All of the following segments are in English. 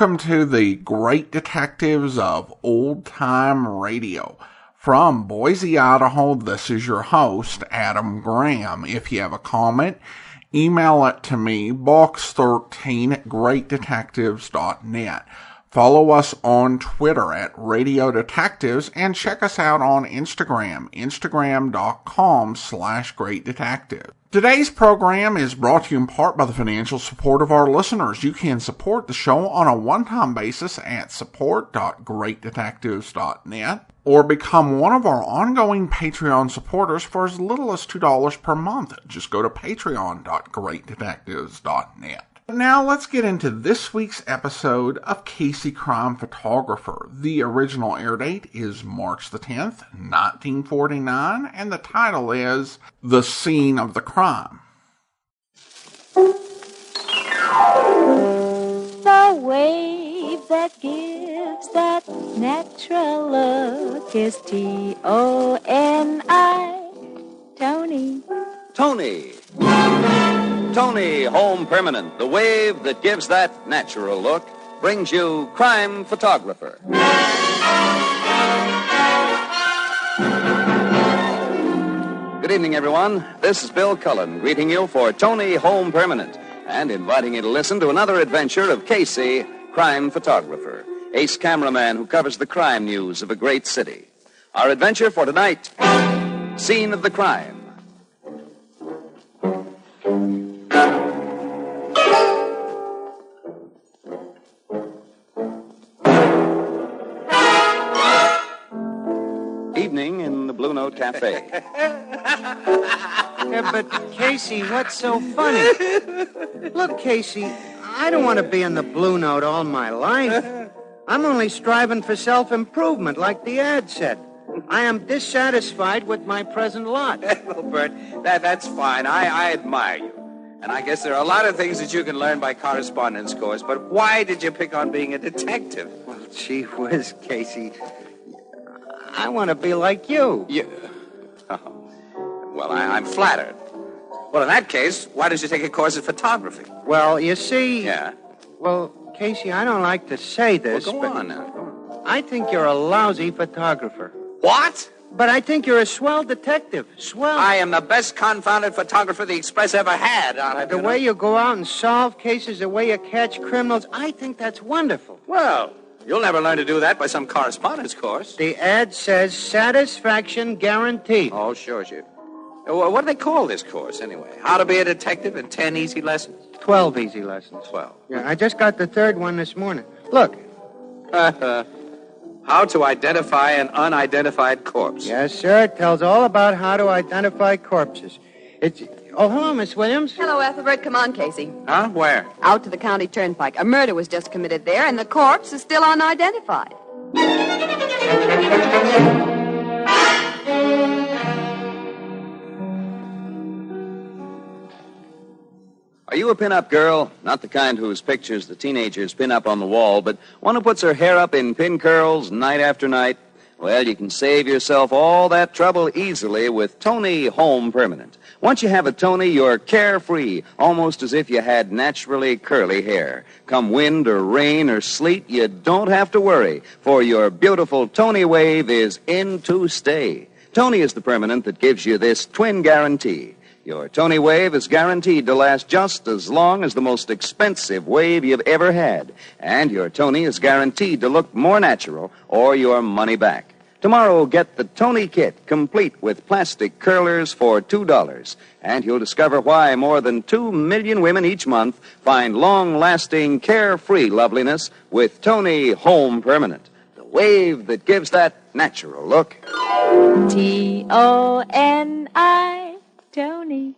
welcome to the Great Detectives of Old Time Radio. From Boise, Idaho, this is your host, Adam Graham. If you have a comment, email it to me, box13@greatdetectives.net. Follow us on Twitter at Radio Detectives and check us out on Instagram, instagram.com/greatdetective. Today's program is brought to you in part by the financial support of our listeners. You can support the show on a one-time basis at support.greatdetectives.net or become one of our ongoing Patreon supporters for as little as $2 per month. Just go to patreon.greatdetectives.net. Now let's get into this week's episode of Casey Crime Photographer. The original air date is March the 10th, 1949, and the title is The Scene of the Crime. The wave that gives that natural look is T-O-N-I, Tony. Tony Home Permanent, the wave that gives that natural look, brings you Crime Photographer. Good evening, everyone. This is Bill Cullen greeting you for Tony Home Permanent and inviting you to listen to another adventure of Casey, Crime Photographer, ace cameraman who covers the crime news of a great city. Our adventure for tonight, Scene of the Crime. Evening in the Blue Note Cafe. Yeah, but, Casey, what's so funny? Look, Casey, I don't want to be in the Blue Note all my life. I'm only striving for self-improvement, like the ad said. I am dissatisfied with my present lot. Ethelbert, that's fine. I admire you. And I guess there are a lot of things that you can learn by correspondence course, but why did you pick on being a detective? Well, gee whiz, Casey. I want to be like you. Oh. Well, I'm flattered. Well, in that case, why don't you take a course in photography? Well, you see... Yeah? Well, Casey, I don't like to say this, Well, but go on now. Go on. I think you're a lousy photographer. What? But I think you're a swell detective. Swell. I am the best confounded photographer the Express ever had. The way you go out and solve cases, the way you catch criminals, I think that's wonderful. Well, you'll never learn to do that by some correspondence course. The ad says satisfaction guaranteed. Oh, sure. What do they call this course, anyway? How to be a detective in 10 easy lessons? 12 easy lessons. 12. Yeah, I just got the third one this morning. Look. How to identify an unidentified corpse. Yes, sir. It tells all about how to identify corpses. Oh, hello, Miss Williams. Hello, Ethelbert. Come on, Casey. Huh? Where? Out to the county turnpike. A murder was just committed there, and the corpse is still unidentified. Are you a pin-up girl? Not the kind whose pictures the teenagers pin up on the wall, but one who puts her hair up in pin curls night after night? Well, you can save yourself all that trouble easily with Tony Home Permanent. Once you have a Tony, you're carefree, almost as if you had naturally curly hair. Come wind or rain or sleet, you don't have to worry, for your beautiful Tony wave is in to stay. Tony is the permanent that gives you this twin guarantee. Your Tony wave is guaranteed to last just as long as the most expensive wave you've ever had. And your Tony is guaranteed to look more natural or your money back. Tomorrow, get the Tony Kit, complete with plastic curlers for $2. And you'll discover why more than 2 million women each month find long-lasting, carefree loveliness with Tony Home Permanent. The wave that gives that natural look. T-O-N-I, Tony.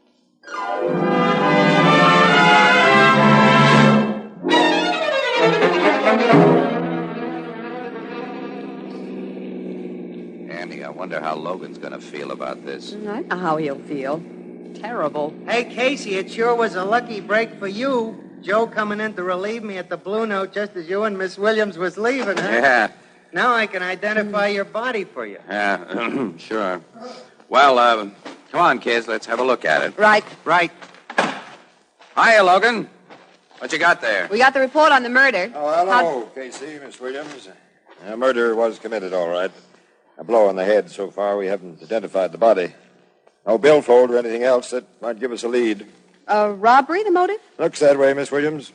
Andy, I wonder how Logan's going to feel about this. I know how he'll feel. Terrible. Hey, Casey, it sure was a lucky break for you. Joe coming in to relieve me at the Blue Note just as you and Miss Williams was leaving, huh? Yeah. Now I can identify your body for you. Yeah, sure. Well, come on, kids. Let's have a look at it. Right. Right. Hiya, Logan. What you got there? We got the report on the murder. Oh, hello, Casey, Miss Williams. A murder was committed, all right. A blow on the head. So far, we haven't identified the body. No billfold or anything else that might give us a lead. Robbery, the motive? Looks that way, Miss Williams.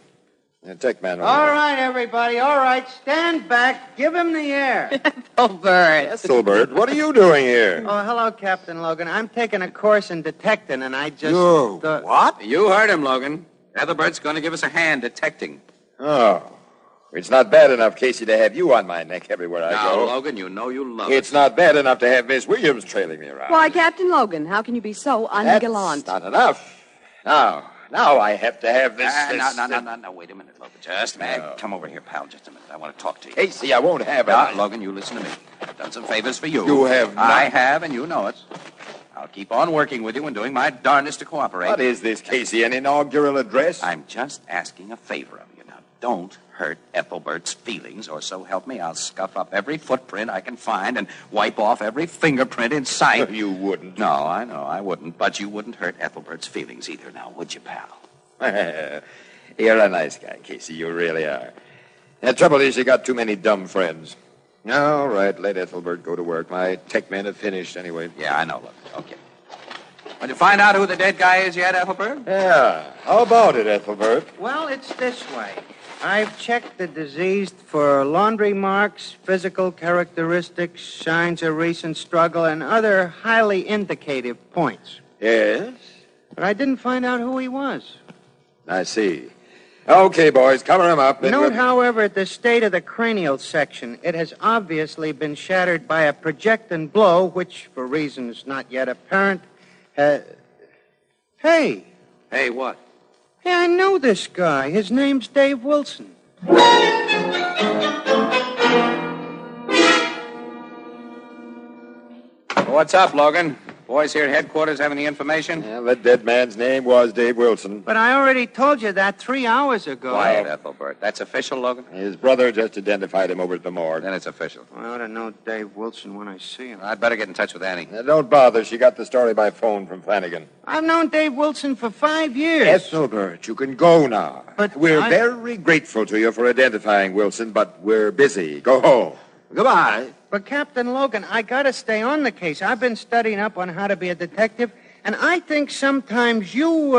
Tech man. All right, everybody. All right. Stand back. Give him the air. Ethelbert. Ethelbert, what are you doing here? Oh, hello, Captain Logan. I'm taking a course in detecting, and I just... What? You heard him, Logan. Ethelbert's going to give us a hand detecting. Oh. It's not bad enough, Casey, to have you on my neck everywhere I Now, go. Logan, you know you love It's it. not bad enough to have Miss Williams trailing me around. Why, Captain Logan, how can you be so ungallant? That's not enough. Now I have to have this... No, wait a minute, Logan. Just a minute. Come over here, pal, just a minute. I want to talk to you. Casey, I won't have it. Now, Logan, you listen to me. I've done some favors for you. You have not. I have, and you know it. I'll keep on working with you and doing my darndest to cooperate. What is this, Casey, an inaugural address? I'm just asking a favor of you. Now, don't hurt Ethelbert's feelings, or so help me, I'll scuff up every footprint I can find and wipe off every fingerprint in sight. You wouldn't. No, I know, I wouldn't. But you wouldn't hurt Ethelbert's feelings either now, would you, pal? You're a nice guy, Casey. You really are. The trouble is you got too many dumb friends. All right, let Ethelbert go to work. My tech men have finished anyway. Yeah, I know, look. Okay. Well, you find out who the dead guy is yet, Ethelbert? Yeah. How about it, Ethelbert? Well, it's this way. I've checked the deceased for laundry marks, physical characteristics, signs of recent struggle, and other highly indicative points. Yes? But I didn't find out who he was. I see. Okay, boys, cover him up. Note, however, the state of the cranial section. It has obviously been shattered by a projectile blow, which, for reasons not yet apparent, Hey! Hey, what? Hey, I know this guy. His name's Dave Wilson. What's up, Logan? Boys here at headquarters have any information? Yeah, the dead man's name was Dave Wilson. But I already told you that 3 hours ago. Quiet, Ethelbert. That's official, Logan? His brother just identified him over at the morgue. Then it's official. I ought to know Dave Wilson when I see him. I'd better get in touch with Annie. Now, don't bother. She got the story by phone from Flanagan. I've known Dave Wilson for 5 years. Ethelbert, you can go now. But we're very grateful to you for identifying Wilson, but we're busy. Go home. Goodbye. But, Captain Logan, I gotta stay on the case. I've been studying up on how to be a detective, and I think sometimes you,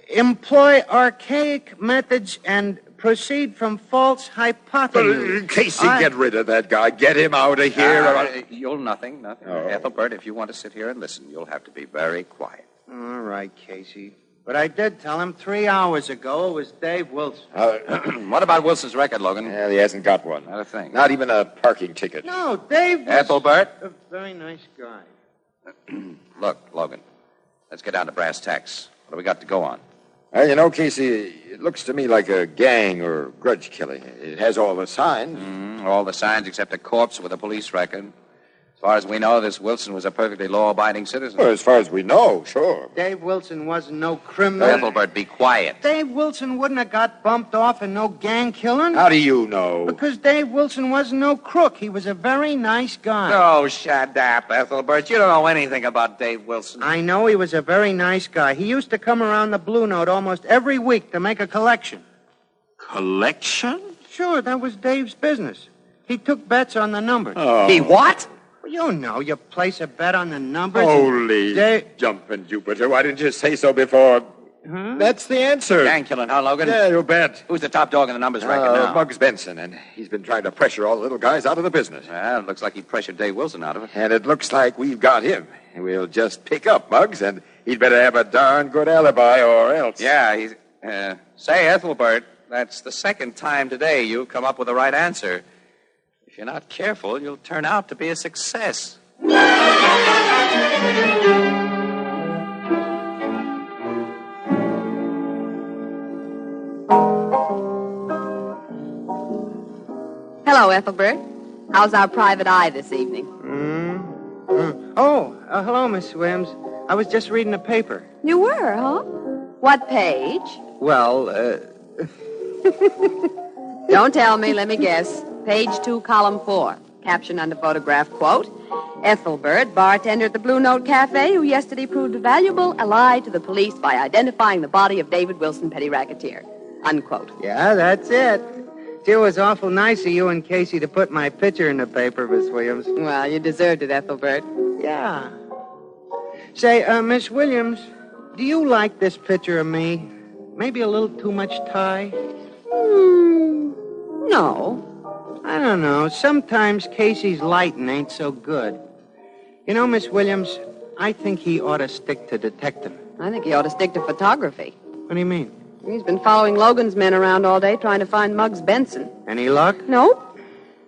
employ archaic methods and proceed from false hypotheses. Casey, get rid of that guy. Get him out of here. You'll nothing. Oh. Ethelbert, if you want to sit here and listen, you'll have to be very quiet. All right, Casey. But I did tell him 3 hours ago it was Dave Wilson. What about Wilson's record, Logan? Yeah, he hasn't got one. Not a thing. Not even a parking ticket. No, Dave was Ethelbert? a very nice guy. Look, Logan, let's get down to brass tacks. What do we got to go on? Well, you know, Casey, it looks to me like a gang or grudge killing. It has all the signs. All the signs except a corpse with a police record. As far as we know, this Wilson was a perfectly law-abiding citizen. Well, as far as we know, sure. Dave Wilson wasn't no criminal. Ethelbert, be quiet. Dave Wilson wouldn't have got bumped off in no gang killing. How do you know? Because Dave Wilson wasn't no crook. He was a very nice guy. Oh, shut up, Ethelbert. You don't know anything about Dave Wilson. I know he was a very nice guy. He used to come around the Blue Note almost every week to make a collection. Collection? Sure, that was Dave's business. He took bets on the numbers. Oh. He what? Well, you know, you place a bet on the numbers. Holy jumping Jupiter. Why didn't you say so before? Huh? That's the answer. Gang killing, huh, Logan? Yeah, you bet. Who's the top dog in the numbers record now? Muggs Benson, and he's been trying to pressure all the little guys out of the business. Well, it looks like he pressured Dave Wilson out of it. And it looks like we've got him. We'll just pick up Muggs, and he'd better have a darn good alibi or else. Yeah, he's... say, Ethelbert, that's the second time today you've come up with the right answer. If you're not careful, you'll turn out to be a success. Hello, Ethelbert. How's our private eye this evening? Oh, hello, Miss Williams. I was just reading the paper. You were, huh? What page? Well, Don't tell me, let me guess. Page 2, column 4. Caption under photograph, quote, Ethelbert, bartender at the Blue Note Cafe, who yesterday proved a valuable ally to the police by identifying the body of David Wilson, petty racketeer. unquote. Yeah, that's it. It was awful nice of you and Casey to put my picture in the paper, Miss Williams. Well, you deserved it, Ethelbert. Yeah. Say, Miss Williams, do you like this picture of me? Maybe a little too much tie? No. I don't know. Sometimes Casey's lighting ain't so good. You know, Miss Williams, I think he ought to stick to detective. I think he ought to stick to photography. What do you mean? He's been following Logan's men around all day trying to find Muggs Benson. Any luck? Nope.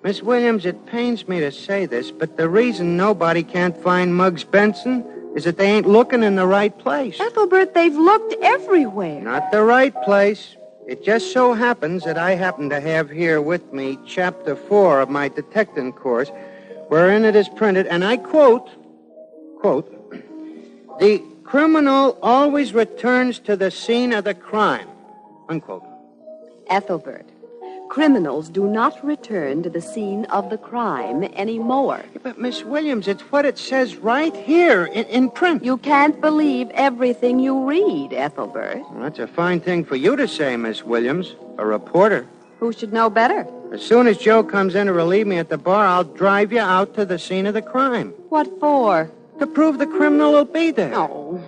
Miss Williams, it pains me to say this, but the reason nobody can't find Muggs Benson is that they ain't looking in the right place. Ethelbert, they've looked everywhere. Not the right place. It just so happens that I happen to have here with me Chapter 4 of my detecting course, wherein it is printed, and I quote, "The criminal always returns to the scene of the crime," unquote. Ethelbert, criminals do not return to the scene of the crime anymore. Yeah, but, Miss Williams, it's what it says right here in print. You can't believe everything you read, Ethelbert. Well, that's a fine thing for you to say, Miss Williams, a reporter. Who should know better? As soon as Joe comes in to relieve me at the bar, I'll drive you out to the scene of the crime. What for? To prove the criminal will be there. Oh,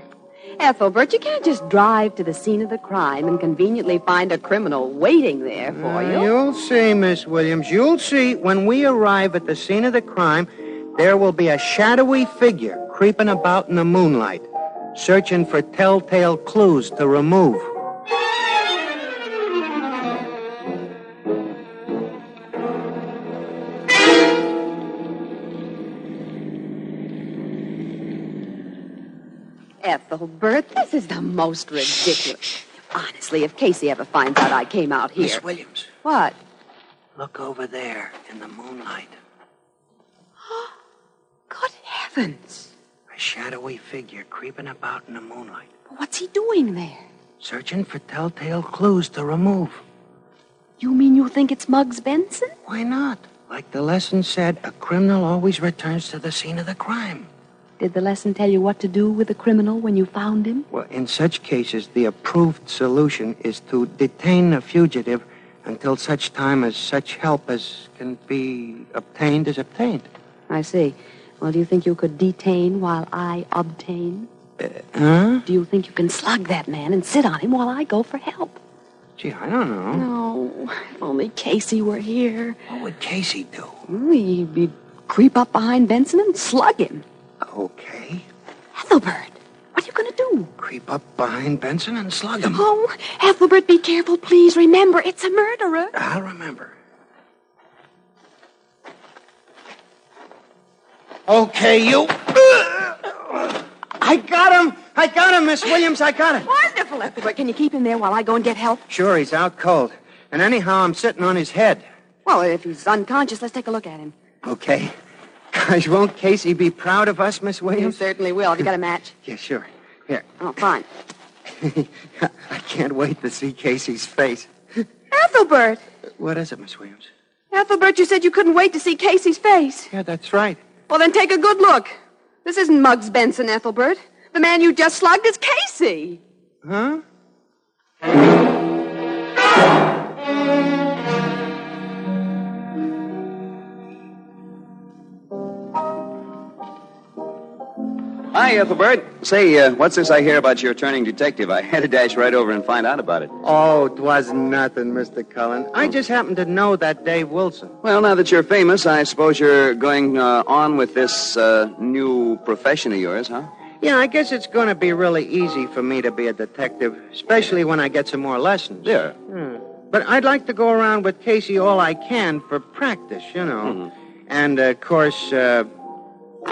Ethelbert, you can't just drive to the scene of the crime and conveniently find a criminal waiting there for you. You'll see, Miss Williams. You'll see. When we arrive at the scene of the crime, there will be a shadowy figure creeping about in the moonlight, searching for telltale clues to remove. Ethelbert, this is the most ridiculous. Honestly, if Casey ever finds out I came out here... Miss Williams. What? Look over there in the moonlight. Good heavens. A shadowy figure creeping about in the moonlight, What's he doing there? searching for telltale clues to remove. You mean you think it's Muggs Benson? Why not? Like the lesson said, a criminal always returns to the scene of the crime. Did the lesson tell you what to do with the criminal when you found him? Well, in such cases, the approved solution is to detain the fugitive until such time as such help as can be obtained is obtained. I see. Well, do you think you could detain while I obtain? Huh? Do you think you can slug that man and sit on him while I go for help? Gee, I don't know. No, if only Casey were here. What would Casey do? He'd creep up behind Benson and slug him. Okay. Ethelbert, what are you going to do? Creep up behind Benson and slug him. Oh, Ethelbert, be careful, please. Remember, it's a murderer. I'll remember. Okay, you. I got him, Miss Williams. I got him. Wonderful, Ethelbert. Can you keep him there while I go and get help? Sure, he's out cold. And anyhow, I'm sitting on his head. Well, if he's unconscious, let's take a look at him. Okay. Gosh, won't Casey be proud of us, Miss You Williams? certainly will. Have you got a match? Yeah, sure. Here. Oh, fine. I can't wait to see Casey's face. Ethelbert! What is it, Miss Williams? Ethelbert, you said you couldn't wait to see Casey's face. Yeah, that's right. Well, then take a good look. This isn't Muggs Benson, Ethelbert. The man you just slugged is Casey. Huh? Hi, Ethelbert. Say, what's this I hear about your turning detective? I had to dash right over and find out about it. Oh, it was nothing, Mr. Cullen. I just happened to know that Dave Wilson. Well, now that you're famous, I suppose you're going on with this new profession of yours, huh? Yeah, I guess it's going to be really easy for me to be a detective, especially when I get some more lessons. Yeah. But I'd like to go around with Casey all I can for practice, you know. And, of course, I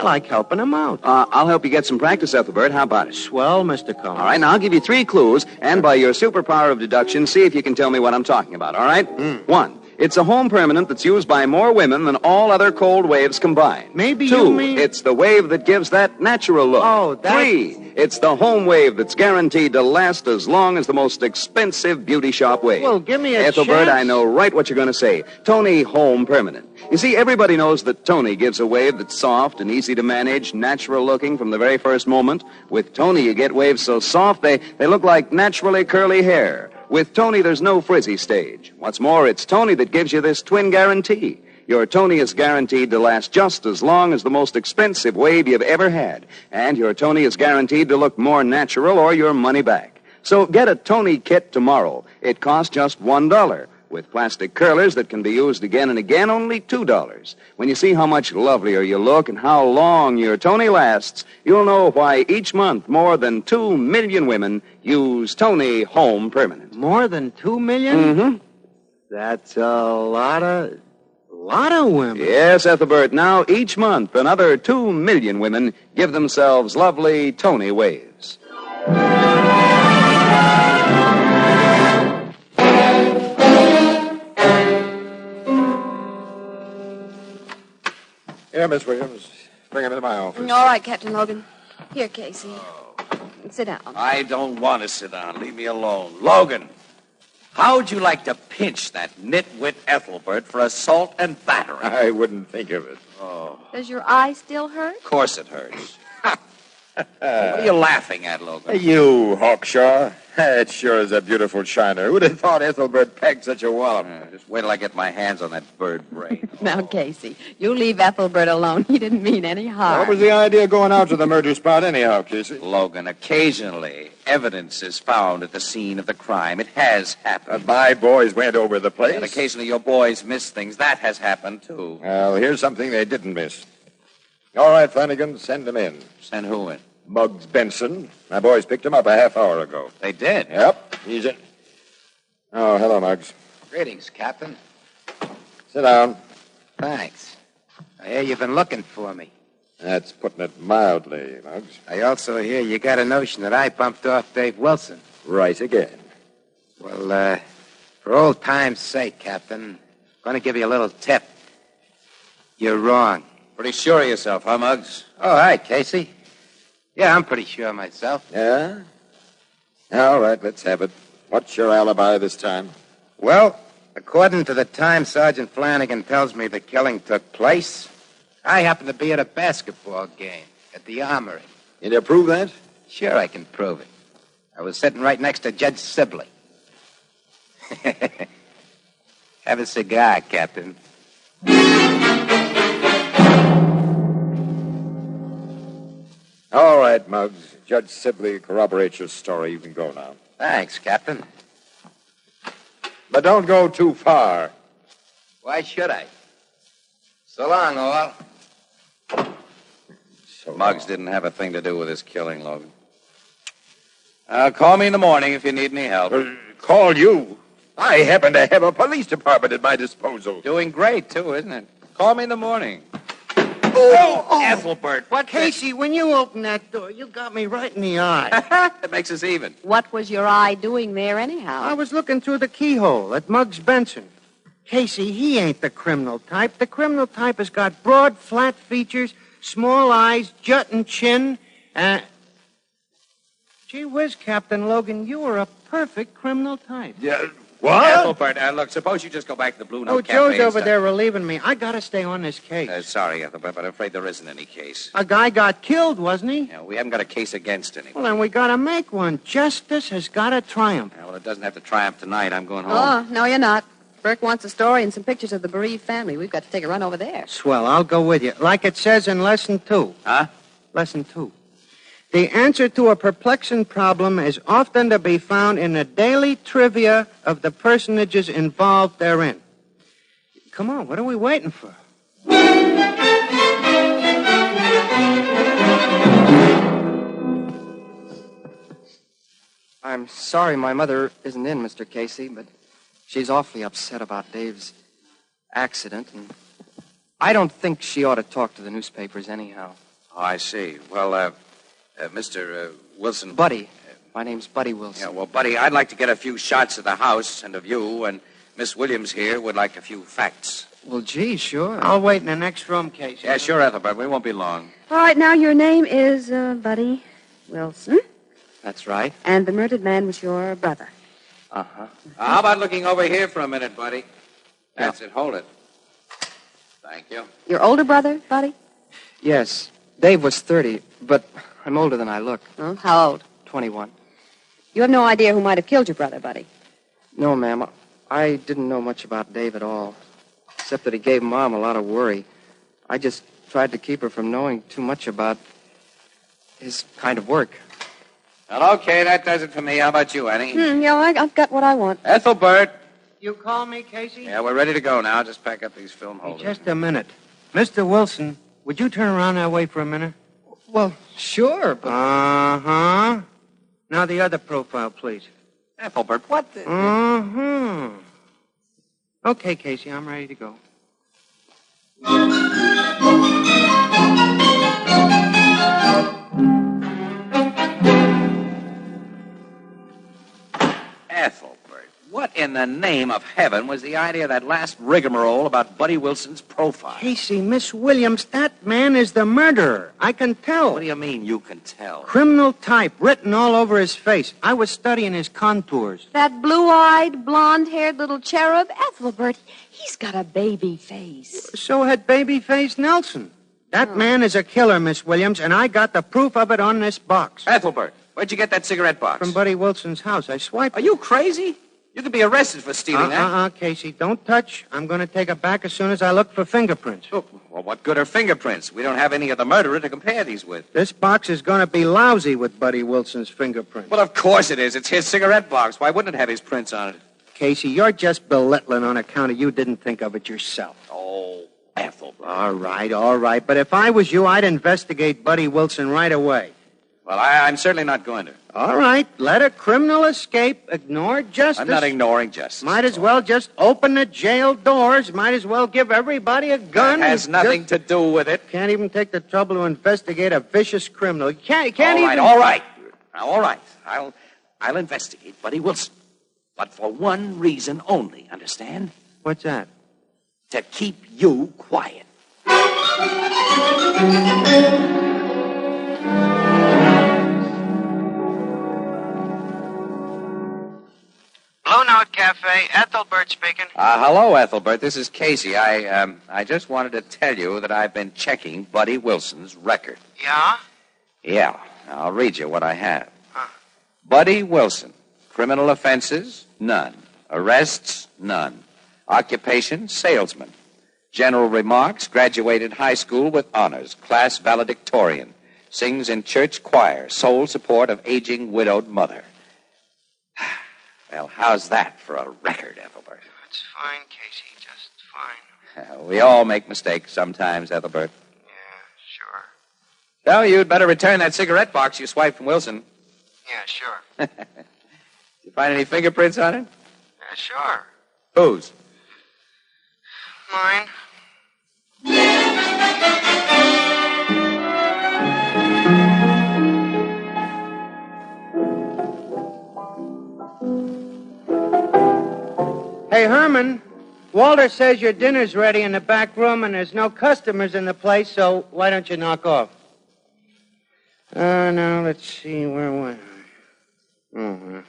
like helping him out. I'll help you get some practice, Ethelbert. How about it? Swell, Mr. Cullen. All right, now I'll give you 3 clues, and by your superpower of deduction, see if you can tell me what I'm talking about, all right? 1, it's a home permanent that's used by more women than all other cold waves combined. Maybe 2, you mean... it's the wave that gives that natural look. Oh, that... 3, it's the home wave that's guaranteed to last as long as the most expensive beauty shop wave. Well, give me a Ethelbert, chance. I know right what you're going to say. Tony Home Permanent. You see, everybody knows that Tony gives a wave that's soft and easy to manage, natural looking from the very first moment. With Tony, you get waves so soft they look like naturally curly hair. With Tony, there's no frizzy stage. What's more, it's Tony that gives you this twin guarantee. Your Tony is guaranteed to last just as long as the most expensive wave you've ever had. And your Tony is guaranteed to look more natural or your money back. So get a Tony kit tomorrow. It costs just $1. With plastic curlers that can be used again and again, only $2. When you see how much lovelier you look and how long your Tony lasts, you'll know why each month more than 2 million women use Tony Home Permanent. More than 2 million? Mm-hmm. That's a lot of women. Yes, Ethelbert. Now, each month, another 2 million women give themselves lovely Tony waves. Here, Miss Williams. Bring him into my office. All right, Captain Logan. Here, Casey. Sit down. I don't want to sit down. Leave me alone. Logan, how'd you like to pinch that nitwit Ethelbert for assault and battery? I wouldn't think of it. Does your eye still hurt? Of course it hurts. What are you laughing at, Logan? You, Hawkshaw. It sure is a beautiful shiner. Who'd have thought Ethelbert pegged such a wallop? Just wait till I get my hands on that bird brain. Now, Casey, you leave Ethelbert alone. He didn't mean any harm. What was the idea of going out to the murder spot anyhow, Casey? Logan, occasionally evidence is found at the scene of the crime. It has happened. My boys went over the place. And occasionally your boys miss things. That has happened, too. Well, here's something they didn't miss. All right, Flanagan, send them in. Send who in? Muggs Benson. My boys picked him up a half hour ago. They did? Yep, he's in. Oh, hello, Muggs. Greetings, Captain. Sit down. Thanks. I hear you've been looking for me. That's putting it mildly, Muggs. I also hear you got a notion that I bumped off Dave Wilson. Right again. Well, for old time's sake, Captain, I'm going to give you a little tip. You're wrong. Pretty sure of yourself, huh, Muggs? All right, Casey. Yeah, I'm pretty sure of myself. Yeah? All right, let's have it. What's your alibi this time? Well, according to the time Sergeant Flanagan tells me the killing took place, I happened to be at a basketball game at the Armory. Can you prove that? Sure, I can prove it. I was sitting right next to Judge Sibley. Have a cigar, Captain. All right, Muggs. Judge Sibley corroborates your story. You can go now. Thanks, Captain. But don't go too far. Why should I? So long, all. Muggs didn't have a thing to do with this killing, Logan. Call me in the morning if you need any help. Call you? I happen to have a police department at my disposal. Doing great, too, isn't it? Call me in the morning. Ethelbert, what? Casey, when you opened that door, you got me right in the eye. That makes us even. What was your eye doing there anyhow? I was looking through the keyhole at Muggs Benson. Casey, he ain't the criminal type. The criminal type has got broad, flat features, small eyes, jutting chin, Gee whiz, Captain Logan, you are a perfect criminal type. Yeah, what? Ethelbert, look, suppose you just go back to the Blue Note Cafe. Joe's and over stuff. there relieving me. I gotta stay on this case. Sorry, Ethelbert, but I'm afraid there isn't any case. A guy got killed, wasn't he? Yeah, we haven't got a case against anyone. Well, then we gotta make one. Justice has gotta triumph. Yeah, well, it doesn't have to triumph tonight. I'm going home. Oh, no, you're not. Burke wants a story and some pictures of the bereaved family. We've got to take a run over there. Swell, I'll go with you. Like it says in Lesson 2. Huh? Lesson 2. The answer to a perplexing problem is often to be found in the daily trivia of the personages involved therein. Come on, what are we waiting for? I'm sorry my mother isn't in, Mr. Casey, but she's awfully upset about Dave's accident, and I don't think she ought to talk to the newspapers anyhow. Oh, I see. Well, Mr. Wilson. Buddy. My name's Buddy Wilson. Yeah, well, Buddy, I'd like to get a few shots of the house and of you, and Miss Williams here would like a few facts. Well, gee, sure. I'll wait in the next room, Casey. Yeah, sure, Ethelbert. We won't be long. All right, now your name is Buddy Wilson, That's right. and the murdered man was your brother. Uh-huh. How about looking over here for a minute, Buddy? That's it. Hold it. Thank you. Your older brother, Buddy? Yes. Dave was 30, but I'm older than I look. Oh, how old? 21. You have no idea who might have killed your brother, Buddy. No, ma'am. I didn't know much about Dave at all, except that he gave Mom a lot of worry. I just tried to keep her from knowing too much about his kind of work. Well, okay, that does it for me. How about you, Annie? Yeah, I've got what I want. Ethelbert. You call me, Casey? Yeah, we're ready to go now. Just pack up these film Hey, holders. just a minute. Mr. Wilson, would you turn around that way for a minute? Well, sure, but... Uh-huh. Now the other profile, please. Ethelbert, what the... Uh-huh. Okay, Casey, I'm ready to go. Ethelbert, what in the name of heaven was the idea of that last rigmarole about Buddy Wilson's profile? Casey, Miss Williams, that man is the murderer. I can tell. What do you mean you can tell? Criminal type written all over his face. I was studying his contours. That blue-eyed, blonde-haired little cherub, Ethelbert, he's got a baby face. So had Babyface Nelson. That man is a killer, Miss Williams, and I got the proof of it on this box. Ethelbert, where'd you get that cigarette box? From Buddy Wilson's house. I swiped Are you crazy? You could be arrested for stealing that. Casey, don't touch. I'm going to take it back as soon as I look for fingerprints. Oh, well, what good are fingerprints? We don't have any of the murderer to compare these with. This box is going to be lousy with Buddy Wilson's fingerprints. Well, of course it is. It's his cigarette box. Why wouldn't it have his prints on it? Casey, you're just belittling on account of you didn't think of it yourself. Oh, Ethelbert. All right. But if I was you, I'd investigate Buddy Wilson right away. Well, I'm certainly not going to. All right. Let a criminal escape. Ignore justice. I'm not ignoring justice. Might as well just open the jail doors. Might as well give everybody a gun. That has nothing to do with it. Can't even take the trouble to investigate a vicious criminal. You can't even... All right. Now, all right. I'll investigate Buddy Wilson. But for one reason only, understand? What's that? To keep you quiet. Blue Note Cafe, Ethelbert speaking. Hello, Ethelbert. This is Casey. I just wanted to tell you that I've been checking Buddy Wilson's record. Yeah? Yeah. I'll read you what I have. Buddy Wilson. Criminal offenses? None. Arrests? None. Occupation? Salesman. General remarks? Graduated high school with honors. Class valedictorian. Sings in church choir. Sole support of aging widowed mother. Well, how's that for a record, Ethelbert? It's fine, Casey, just fine. We all make mistakes sometimes, Ethelbert. Yeah, sure. So you'd better return that cigarette box you swiped from Wilson. Yeah, sure. You find any fingerprints on it? Yeah, sure. Whose? Mine. Hey, Herman, Walter says your dinner's ready in the back room and there's no customers in the place, so why don't you knock off? Now, let's see, where was I? Uh-huh.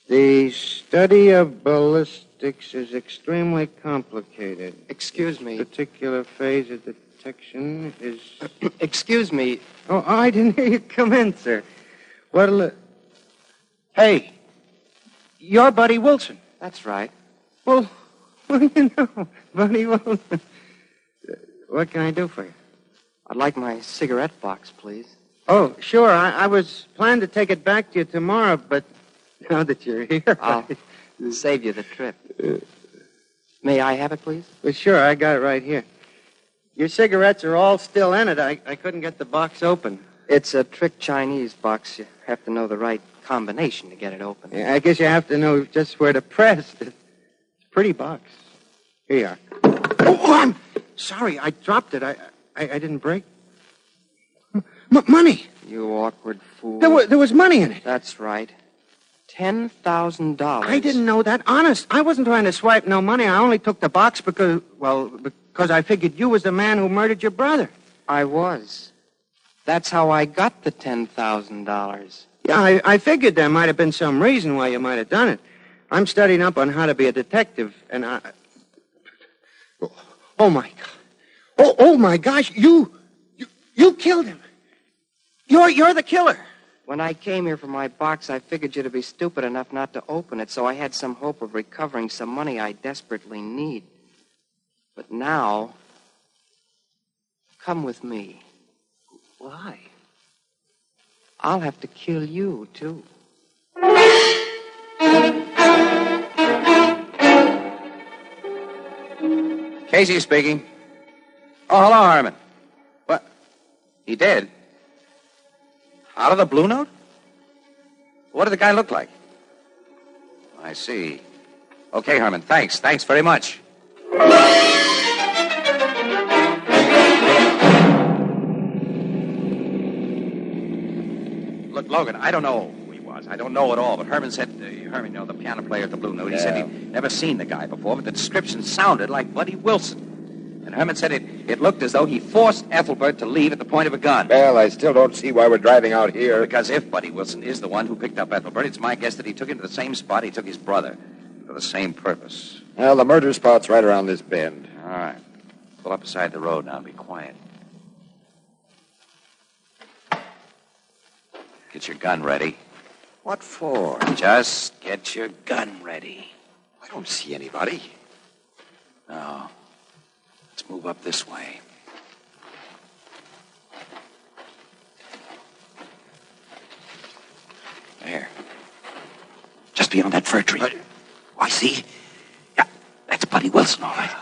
The study of ballistics is extremely complicated. Excuse me. Particular phase of detection is... Excuse me. Oh, I didn't hear you come in, sir. What'll it... Hey, you're Buddy Wilson. That's right. Well, what do you know, Buddy Wilson? What can I do for you? I'd like my cigarette box, please. Oh, sure. I was planning to take it back to you tomorrow, but now that you're here... I'll save you the trip. May I have it, please? Well, sure, I got it right here. Your cigarettes are all still in it. I couldn't get the box open. It's a trick Chinese box. You have to know the right combination to get it open. Yeah, I guess you have to know just where to press. It's a pretty box. Here you are. Oh, I'm sorry. I dropped it. I didn't break. Money. You awkward fool. There was money in it. That's right. $10,000. I didn't know that. Honest, I wasn't trying to swipe no money. I only took the box because I figured you was the man who murdered your brother. I was. That's how I got the $10,000. Yeah, I figured there might have been some reason why you might have done it. I'm studying up on how to be a detective, and I... Oh, my God. Oh, my gosh, you killed him. You're the killer. When I came here for my box, I figured you to be stupid enough not to open it, so I had some hope of recovering some money I desperately need. But now, come with me. Why? I'll have to kill you, too. Casey speaking. Oh, hello, Harmon. What? He did? Out of the Blue Note? What did the guy look like? I see. Okay, Harmon, thanks. Thanks very much. Look, Logan, I don't know who he was. I don't know at all, but Herman said, Herman, the piano player at the Blue Note, he said he'd never seen the guy before, but the description sounded like Buddy Wilson. And Herman said it looked as though he forced Ethelbert to leave at the point of a gun. Well, I still don't see why we're driving out here. Because if Buddy Wilson is the one who picked up Ethelbert, it's my guess that he took him to the same spot he took his brother for the same purpose. Well, the murder spot's right around this bend. All right. Pull up beside the road now and be quiet. Get your gun ready. What for? Just get your gun ready. I don't see anybody. No. Let's move up this way. There. Just beyond that fir tree. I see. Yeah, that's Buddy Wilson, all right.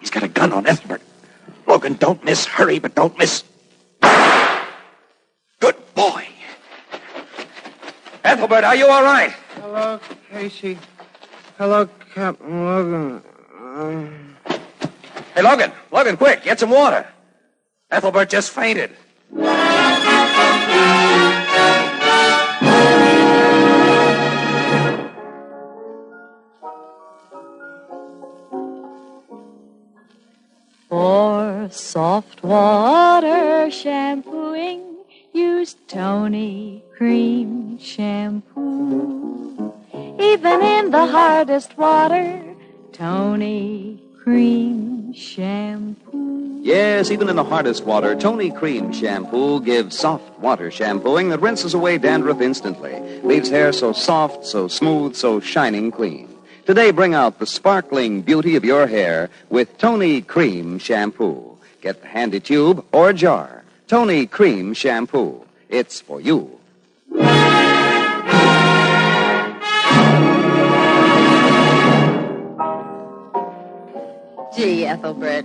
He's got a gun on Ethelbert. Logan, don't miss. Hurry, but don't miss. Good boy. Ethelbert, are you all right? Hello, Casey. Hello, Captain Logan. Hey, Logan. Logan, quick. Get some water. Ethelbert just fainted. For soft water shampooing, use Tony Cream Shampoo. Even in the hardest water, Tony Cream Shampoo. Yes, even in the hardest water, Tony Cream Shampoo gives soft water shampooing that rinses away dandruff instantly. Leaves hair so soft, so smooth, so shining clean. Today, bring out the sparkling beauty of your hair with Tony Cream Shampoo. Get the handy tube or jar. Tony Cream Shampoo. It's for you. Gee, Ethelbert,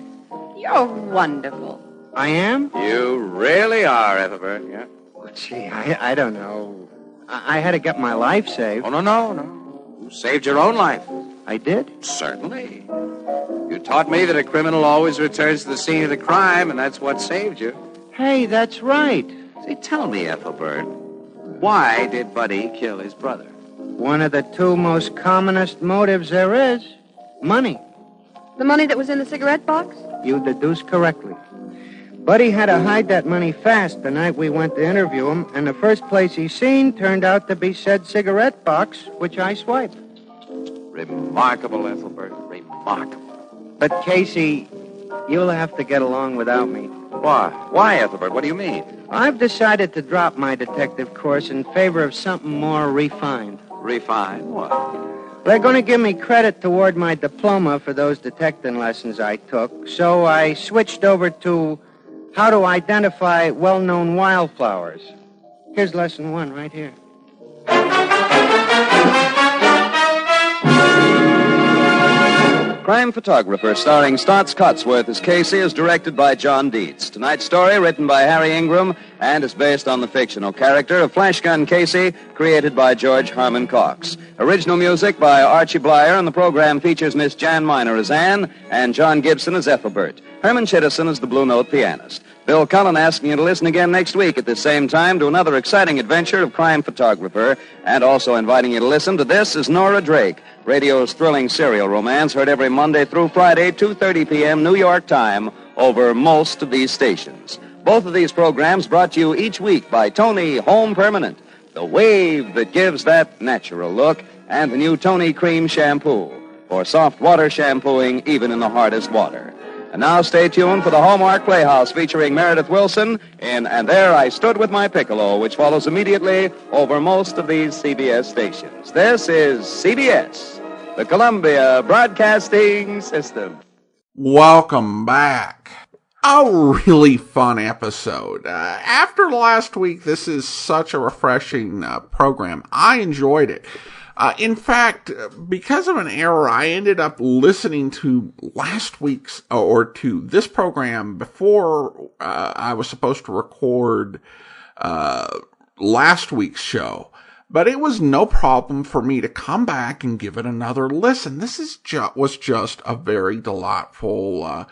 you're wonderful. I am? You really are, Ethelbert, yeah. Well, gee, I don't know. I had to get my life saved. Oh, no. You saved your own life. I did? Certainly. You taught me that a criminal always returns to the scene of the crime, and that's what saved you. Hey, that's right. Say, tell me, Ethelbert, why did Buddy kill his brother? One of the two most commonest motives there is. Money. The money that was in the cigarette box? You deduced correctly. Buddy had to hide that money fast the night we went to interview him, and the first place he seen turned out to be said cigarette box, which I swiped. Remarkable, Ethelbert, remarkable. But, Casey, you'll have to get along without me. Why? Why, Ethelbert? What do you mean? I've decided to drop my detective course in favor of something more refined. Refined? What? They're going to give me credit toward my diploma for those detecting lessons I took, so I switched over to how to identify well-known wildflowers. Here's lesson 1 right here. Crime Photographer, starring Stotts Cotsworth as Casey, is directed by John Dietz. Tonight's story, written by Harry Ingram, and is based on the fictional character of Flashgun Casey, created by George Harmon Cox. Original music by Archie Blyer, and the program features Miss Jan Miner as Anne and John Gibson as Ethelbert. Herman Chittison is the Blue Note pianist. Bill Cullen asking you to listen again next week at the same time to another exciting adventure of Crime Photographer, and also inviting you to listen to This Is Nora Drake, radio's thrilling serial romance, heard every Monday through Friday, 2:30 p.m. New York time, over most of these stations. Both of these programs brought to you each week by Tony Home Permanent, the wave that gives that natural look, and the new Tony Cream Shampoo for soft water shampooing even in the hardest water. And now stay tuned for the Hallmark Playhouse featuring Meredith Wilson in And There I Stood with My Piccolo, which follows immediately over most of these CBS stations. This is CBS, the Columbia Broadcasting System. Welcome back. A really fun episode. After last week, this is such a refreshing program. I enjoyed it. In fact, because of an error, I ended up listening to last week's, or to this program before I was supposed to record last week's show. But it was no problem for me to come back and give it another listen. This was just a very delightful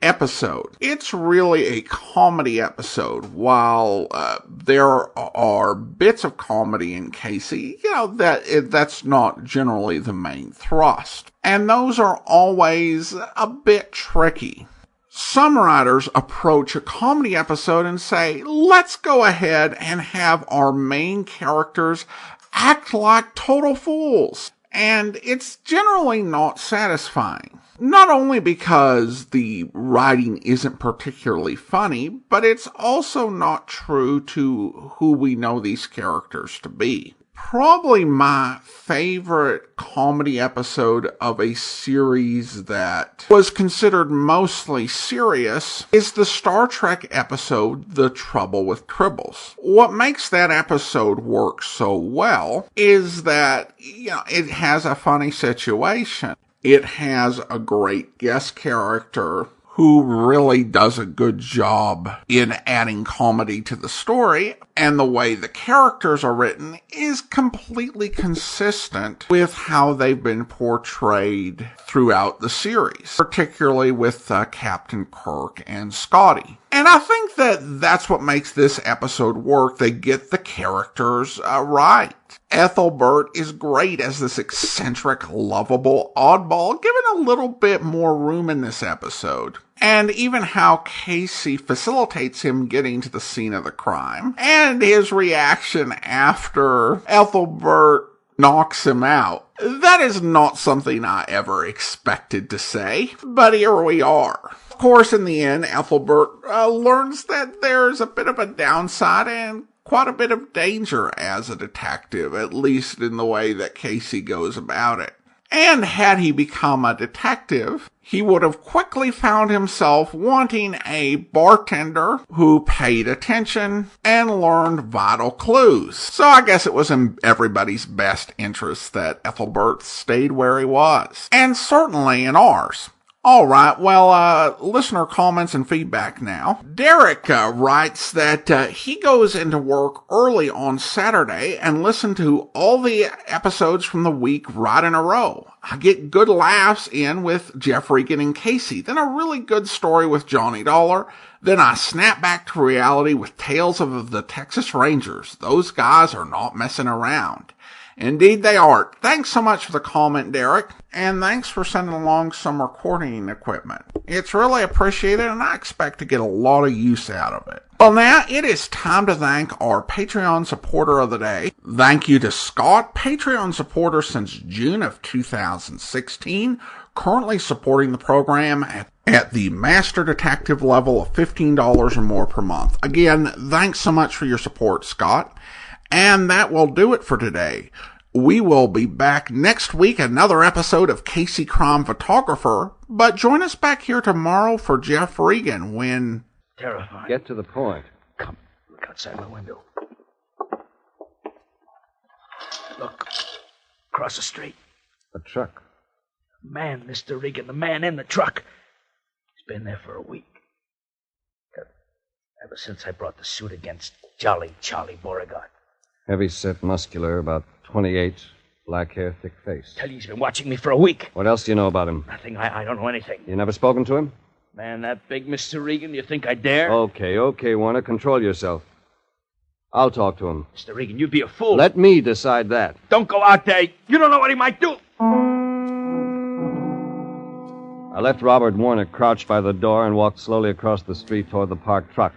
episode. It's really a comedy episode. While there are bits of comedy in Casey, that's not generally the main thrust. And those are always a bit tricky. Some writers approach a comedy episode and say, let's go ahead and have our main characters act like total fools. And it's generally not satisfying. Not only because the writing isn't particularly funny, but it's also not true to who we know these characters to be. Probably my favorite comedy episode of a series that was considered mostly serious is the Star Trek episode, The Trouble with Tribbles. What makes that episode work so well is that, it has a funny situation. It has a great guest character who really does a good job in adding comedy to the story, and the way the characters are written is completely consistent with how they've been portrayed throughout the series, particularly with Captain Kirk and Scotty. And I think that that's what makes this episode work. They get the characters right. Ethelbert is great as this eccentric, lovable oddball, given a little bit more room in this episode. And even how Casey facilitates him getting to the scene of the crime, and his reaction after Ethelbert knocks him out. That is not something I ever expected to say, but here we are. Of course, in the end, Ethelbert learns that there's a bit of a downside and quite a bit of danger as a detective, at least in the way that Casey goes about it. And had he become a detective, he would have quickly found himself wanting a bartender who paid attention and learned vital clues. So I guess it was in everybody's best interest that Ethelbert stayed where he was. And certainly in ours. All right, well, listener comments and feedback now. Derek writes that he goes into work early on Saturday and listens to all the episodes from the week right in a row. I get good laughs in with Jeff Regan and Casey, then a really good story with Johnny Dollar. Then I snap back to reality with Tales of the Texas Rangers. Those guys are not messing around. Indeed they are. Thanks so much for the comment, Derek, and thanks for sending along some recording equipment. It's really appreciated, and I expect to get a lot of use out of it. Well, now it is time to thank our Patreon supporter of the day. Thank you to Scott, Patreon supporter since June of 2016, currently supporting the program at the Master Detective level of $15 or more per month. Again, thanks so much for your support, Scott. And that will do it for today. We will be back next week, another episode of Casey Crime Photographer, but join us back here tomorrow for Jeff Regan when... Terrifying. Get to the point. Come, look outside my window. Look, across the street. A truck. Man, Mr. Regan, the man in the truck. He's been there for a week. Ever since I brought the suit against Jolly Charlie Beauregard. Heavy-set, muscular, about 28, black hair, thick face. Tell you, he's been watching me for a week. What else do you know about him? Nothing. I don't know anything. You never spoken to him? Man, that big Mr. Regan, you think I dare? Okay, Warner, control yourself. I'll talk to him. Mr. Regan, you'd be a fool. Let me decide that. Don't go out there. You don't know what he might do. I left Robert Warner crouched by the door and walked slowly across the street toward the parked truck.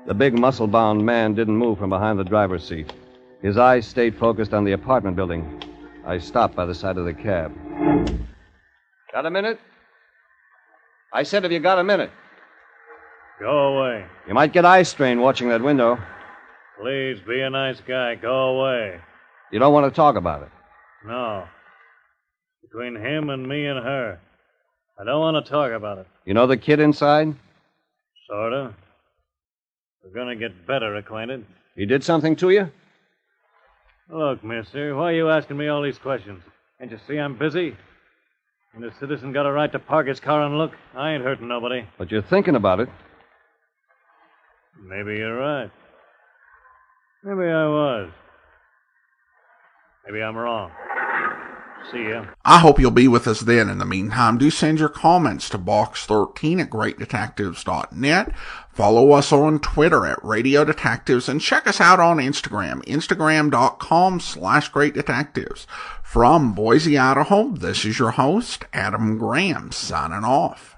The big muscle-bound man didn't move from behind the driver's seat. His eyes stayed focused on the apartment building. I stopped by the side of the cab. Got a minute? I said, have you got a minute? Go away. You might get eye strain watching that window. Please, be a nice guy. Go away. You don't want to talk about it. No. Between him and me and her. I don't want to talk about it. You know the kid inside? Sorta. We're gonna get better acquainted. He did something to you? Look, mister, why are you asking me all these questions? Can't you see I'm busy? And the citizen got a right to park his car and look. I ain't hurting nobody. But you're thinking about it. Maybe you're right. Maybe I was. Maybe I'm wrong. See ya. I hope you'll be with us then. In the meantime, do send your comments to box13@greatdetectives.net. Follow us on Twitter at Radio Detectives and check us out on Instagram, instagram.com/greatdetectives. From Boise, Idaho, this is your host, Adam Graham, signing off.